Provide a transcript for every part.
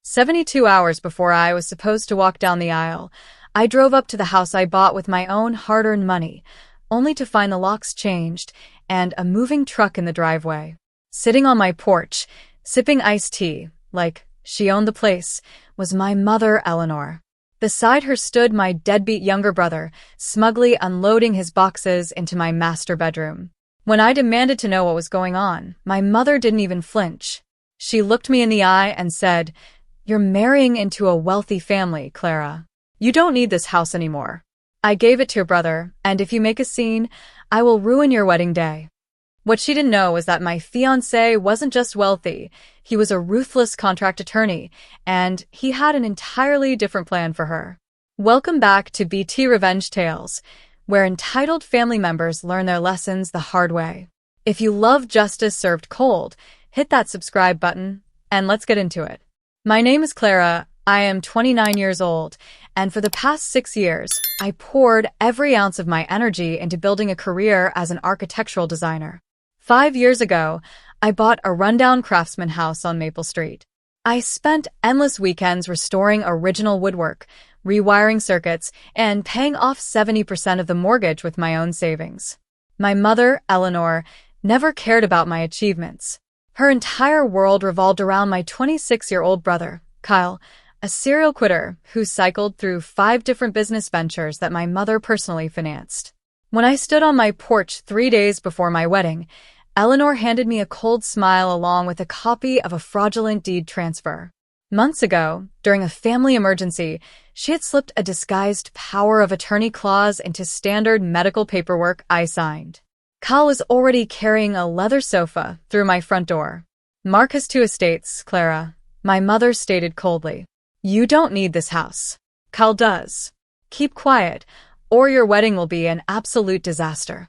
72 hours before I was supposed to walk down the aisle, I drove up to the house I bought with my own hard-earned money, only to find the locks changed and a moving truck in the driveway. Sitting on my porch, sipping iced tea, like she owned the place, was my mother, Eleanor. Beside her stood my deadbeat younger brother, smugly unloading his boxes into my master bedroom. When I demanded to know what was going on, my mother didn't even flinch. She looked me in the eye and said, "You're marrying into a wealthy family, Clara. You don't need this house anymore. I gave it to your brother, and if you make a scene, I will ruin your wedding day." What she didn't know was that my fiancé wasn't just wealthy, he was a ruthless contract attorney, and he had an entirely different plan for her. Welcome back to BT Revenge Tales, where entitled family members learn their lessons the hard way. If you love justice served cold, hit that subscribe button, and let's get into it. My name is Clara, I am 29 years old, and for the past 6 years, I poured every ounce of my energy into building a career as an architectural designer. 5 years ago, I bought a rundown craftsman house on Maple Street. I spent endless weekends restoring original woodwork, rewiring circuits, and paying off 70% of the mortgage with my own savings. My mother, Eleanor, never cared about my achievements. Her entire world revolved around my 26-year-old brother, Kyle, a serial quitter who cycled through 5 different business ventures that my mother personally financed. When I stood on my porch 3 days before my wedding, Eleanor handed me a cold smile along with a copy of a fraudulent deed transfer. Months ago, during a family emergency, she had slipped a disguised power of attorney clause into standard medical paperwork I signed. Kyle was already carrying a leather sofa through my front door. "Mark has 2 estates, Clara," my mother stated coldly. "You don't need this house. Kyle does. Keep quiet, or your wedding will be an absolute disaster."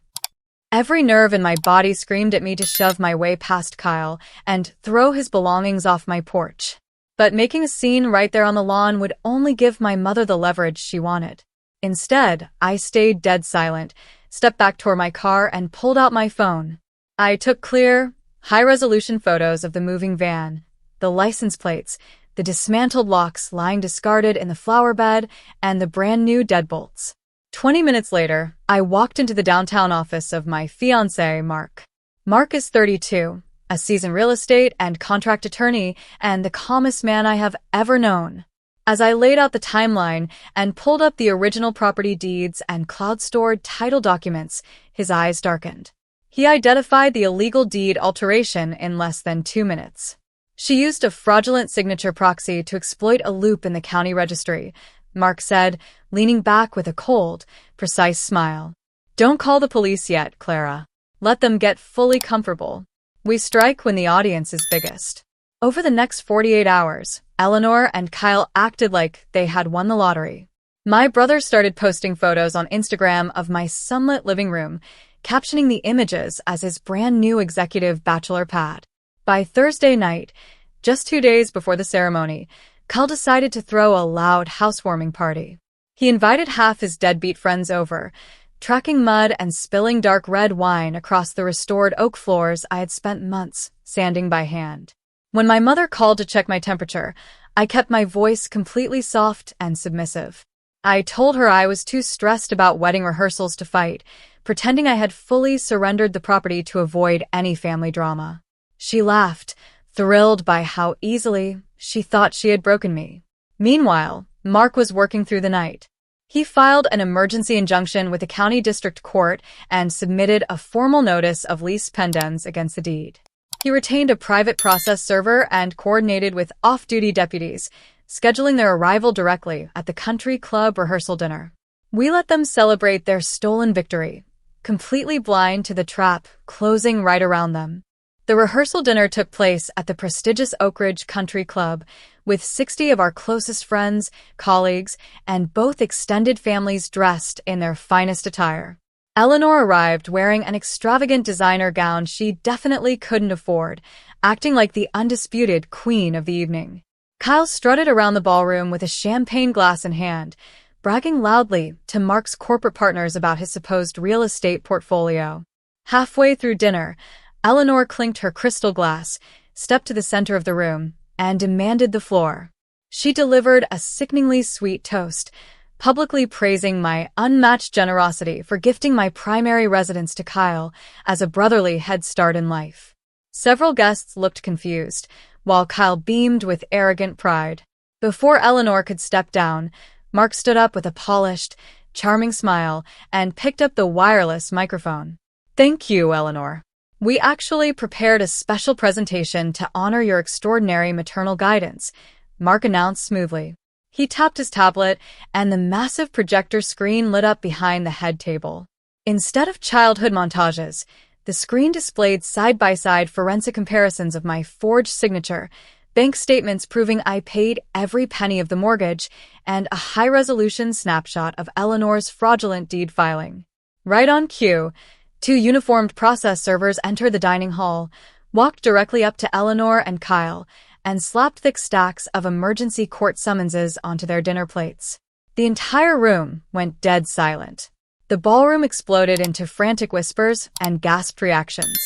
Every nerve in my body screamed at me to shove my way past Kyle and throw his belongings off my porch. But making a scene right there on the lawn would only give my mother the leverage she wanted. Instead, I stayed dead silent, stepped back toward my car, and pulled out my phone. I took clear, high-resolution photos of the moving van, the license plates, the dismantled locks lying discarded in the flower bed, and the brand-new deadbolts. 20 minutes later, I walked into the downtown office of my fiancé, Mark. Mark is 32, a seasoned real estate and contract attorney, and the calmest man I have ever known. As I laid out the timeline and pulled up the original property deeds and cloud-stored title documents, his eyes darkened. He identified the illegal deed alteration in less than 2 minutes. She used a fraudulent signature proxy to exploit a loop in the county registry, Mark said, leaning back with a cold, precise smile. "Don't call the police yet, Clara. Let them get fully comfortable. We strike when the audience is biggest." Over the next 48 hours, Eleanor and Kyle acted like they had won the lottery. My brother started posting photos on Instagram of my sunlit living room, captioning the images as his brand new executive bachelor pad. By Thursday night, just 2 days before the ceremony, Kyle decided to throw a loud housewarming party. He invited half his deadbeat friends over, tracking mud and spilling dark red wine across the restored oak floors I had spent months sanding by hand. When my mother called to check my temperature, I kept my voice completely soft and submissive. I told her I was too stressed about wedding rehearsals to fight, pretending I had fully surrendered the property to avoid any family drama. She laughed, thrilled by how easily she thought she had broken me. Meanwhile, Mark was working through the night. He filed an emergency injunction with the county district court and submitted a formal notice of lease pendens against the deed. He retained a private process server and coordinated with off-duty deputies, scheduling their arrival directly at the country club rehearsal dinner. We let them celebrate their stolen victory, completely blind to the trap closing right around them. The rehearsal dinner took place at the prestigious Oak Ridge Country Club, with 60 of our closest friends, colleagues, and both extended families dressed in their finest attire. Eleanor arrived wearing an extravagant designer gown she definitely couldn't afford, acting like the undisputed queen of the evening. Kyle strutted around the ballroom with a champagne glass in hand, bragging loudly to Mark's corporate partners about his supposed real estate portfolio. Halfway through dinner, Eleanor clinked her crystal glass, stepped to the center of the room, and demanded the floor. She delivered a sickeningly sweet toast, publicly praising my unmatched generosity for gifting my primary residence to Kyle as a brotherly head start in life. Several guests looked confused, while Kyle beamed with arrogant pride. Before Eleanor could step down, Mark stood up with a polished, charming smile and picked up the wireless microphone. "Thank you, Eleanor. We actually prepared a special presentation to honor your extraordinary maternal guidance," Mark announced smoothly. He tapped his tablet, and the massive projector screen lit up behind the head table. Instead of childhood montages, the screen displayed side-by-side forensic comparisons of my forged signature, bank statements proving I paid every penny of the mortgage, and a high-resolution snapshot of Eleanor's fraudulent deed filing. Right on cue, two uniformed process servers entered the dining hall, walked directly up to Eleanor and Kyle, and slapped thick stacks of emergency court summonses onto their dinner plates. The entire room went dead silent. The ballroom exploded into frantic whispers and gasped reactions.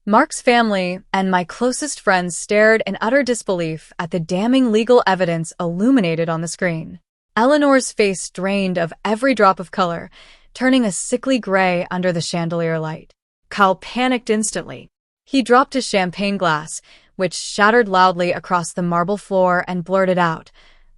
Mark's family and my closest friends stared in utter disbelief at the damning legal evidence illuminated on the screen. Eleanor's face drained of every drop of color, turning a sickly gray under the chandelier light. Kyle panicked instantly. He dropped his champagne glass, which shattered loudly across the marble floor, and blurted out,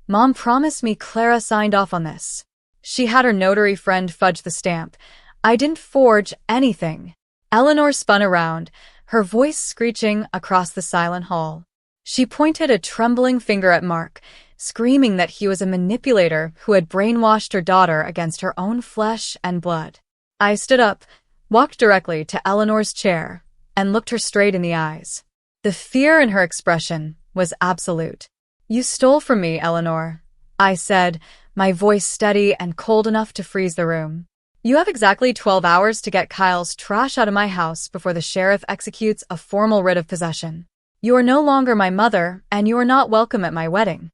"Mom promised me Clara signed off on this. She had her notary friend fudge the stamp. I didn't forge anything." Eleanor spun around, her voice screeching across the silent hall. She pointed a trembling finger at Mark, screaming that he was a manipulator who had brainwashed her daughter against her own flesh and blood. I stood up, walked directly to Eleanor's chair, and looked her straight in the eyes. The fear in her expression was absolute. "You stole from me, Eleanor," I said, my voice steady and cold enough to freeze the room. "You have exactly 12 hours to get Kyle's trash out of my house before the sheriff executes a formal writ of possession. You are no longer my mother, and you are not welcome at my wedding."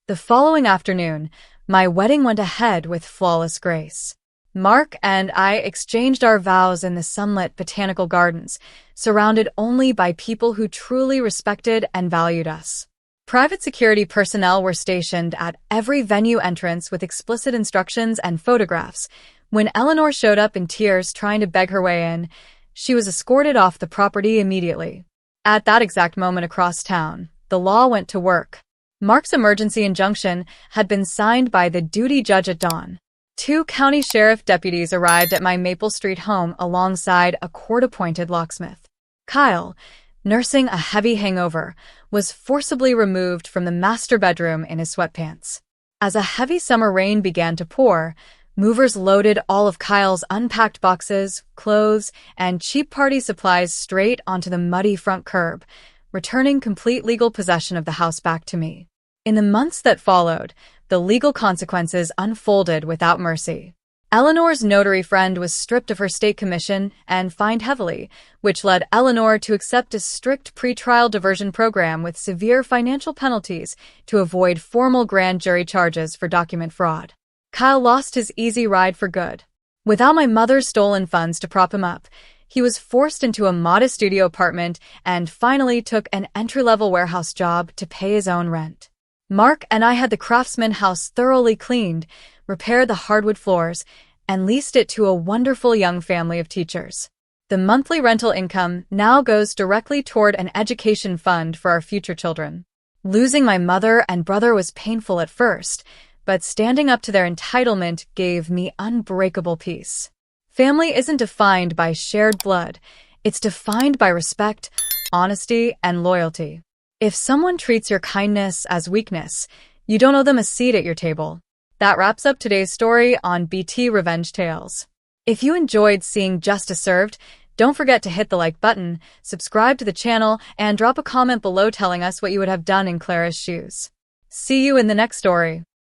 The following afternoon, my wedding went ahead with flawless grace. Mark and I exchanged our vows in the sunlit botanical gardens, surrounded only by people who truly respected and valued us. Private security personnel were stationed at every venue entrance with explicit instructions and photographs. When Eleanor showed up in tears trying to beg her way in, she was escorted off the property immediately. At that exact moment across town, the law went to work. Mark's emergency injunction had been signed by the duty judge at dawn. 2 county sheriff deputies arrived at my Maple Street home alongside a court-appointed locksmith. Kyle, nursing a heavy hangover, was forcibly removed from the master bedroom in his sweatpants. As a heavy summer rain began to pour, movers loaded all of Kyle's unpacked boxes, clothes, and cheap party supplies straight onto the muddy front curb, returning complete legal possession of the house back to me. In the months that followed, the legal consequences unfolded without mercy. Eleanor's notary friend was stripped of her state commission and fined heavily, which led Eleanor to accept a strict pretrial diversion program with severe financial penalties to avoid formal grand jury charges for document fraud. Kyle lost his easy ride for good. Without my mother's stolen funds to prop him up, he was forced into a modest studio apartment and finally took an entry-level warehouse job to pay his own rent. Mark and I had the Craftsman house thoroughly cleaned, repaired the hardwood floors, and leased it to a wonderful young family of teachers. The monthly rental income now goes directly toward an education fund for our future children. Losing my mother and brother was painful at first, but standing up to their entitlement gave me unbreakable peace. Family isn't defined by shared blood. It's defined by respect, honesty, and loyalty. If someone treats your kindness as weakness, you don't owe them a seat at your table. That wraps up today's story on BT Revenge Tales. If you enjoyed seeing justice served, don't forget to hit the like button, subscribe to the channel, and drop a comment below telling us what you would have done in Clara's shoes. See you in the next story.